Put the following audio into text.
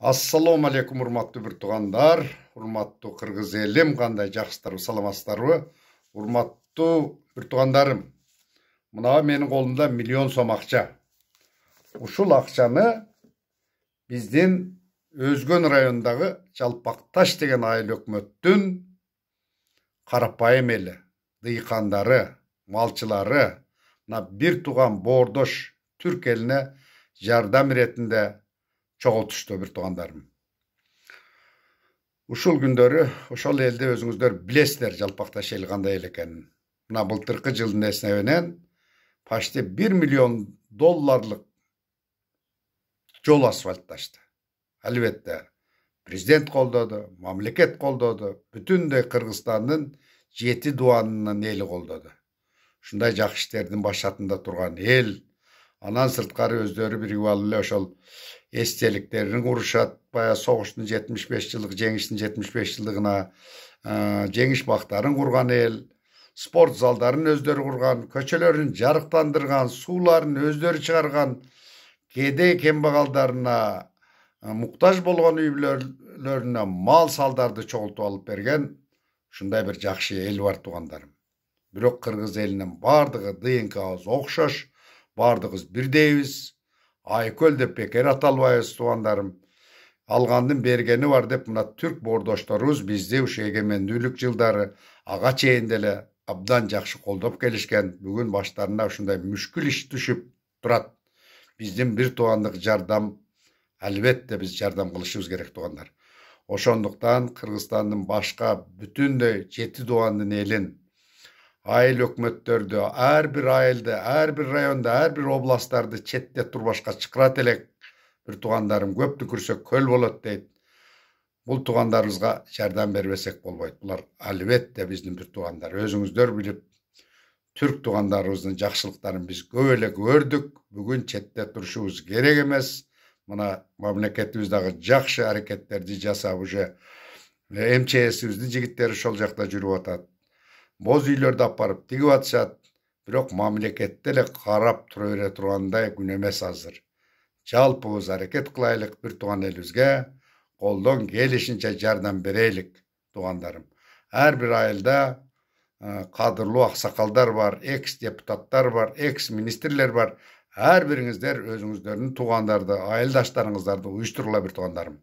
Assalamu alaikum урматтуу bir тугандар, урматтуу кыргыз элим, кандай жакшысыздарбы, саламатсыздарбы? Урматтуу bir тугандарым, мына менин колумда миллион сом акча. Ушул акчаны биздин Өзгөн районундагы Жалпакташ деген айыл өкмөттүн карапайым эли, дыйкандары, малчылары, мына bir туган боордош түрк элине жардам иретинде чогултушту bir тугандарым. Ушул күндөрү ошол элди өзүңүздөр билесиздер, Жалпакташ эл кандай эл экенин. Мына былтыркы жылдын эсебинен почти 1 миллион долларлык жол асфальтташты. Албетте, президент колдоду, мамлекет колдоду, бүтүндөй Кыргызстандын 7 дуанынын эли колдоду. Ушундай жакшы иштердин башатында турган эл, анан сырткары өздөрү биригип алып эле ошол эстеликтерин курушат. Баягы согуштун 75 жылдык, жеңиштин 75 жылдыгына жеңиш бактарын курган эл, спорт залдарын өздөрү курган, көчөлөрүн жарыктандырган, сууларын өздөрү чыгарган, кедей кембагалдарына, муктаж болгон үй бүлөлөрүнө мал салдарды чогултуп алып берген ушундай бир жакшы эл бар тугандарым. Бирок кыргыз элинин бардыгы ДНКбыз окшош, бардыгыбыз бирдейбиз. Айкөл деп бекер аталбайбыз тугандарым. Алгандын бергени бар деп мына түрк боордошторубуз бизди ушу эгемендүүлүк жылдары ага чейин деле абдан жакшы колдоп келишкен. Бүгүн баштарына ушундай мүшкүл иш түшүп турат. Биздин бир туугандык жардам, албетте биз жардам кылышыбыз керек тугандар. Ошондуктан Кыргызстандын башка бүтүндөй 7 дуандын элин, айыл өкмөттөрдү, ар бир айылды, ар бир райондо, ар бир областтарды четте турбашка чакырат элек. Bir тугандарым, көп түкүрсөк көл болот дейт. Бул тугандарыбызга жардам бербесек болбойт. Булар албетте биздин bir тугандар. Өзүңүздөр билип, түрк тугандарыбыздын жакшылыктарын биз көп эле көрдүк. Бүгүн четте турушубуз керек эмес. Мына мамлекетибиз дагы жакшы аракеттерди жасап, уже МЧСибиздин жигиттери ошол жакта жүрүп атат. Боз үйлөрдү алып барып тигип атышат. Бирок мамлекетте эле карап тура бере тургандай күн эмес азыр. Жалпыбыз аракет кылайлык, bir туган элибизге колдон келишинче жардам берейлик тугандарым. Ар бир айылда кадырлуу аксакалдар бар, экс-депутаттар бар, экс-министрлер бар. Ар бириңиздер өзүңүздөрдүн тугандарды, айылдаштарыңыздарды уюштурула bir тугандарым.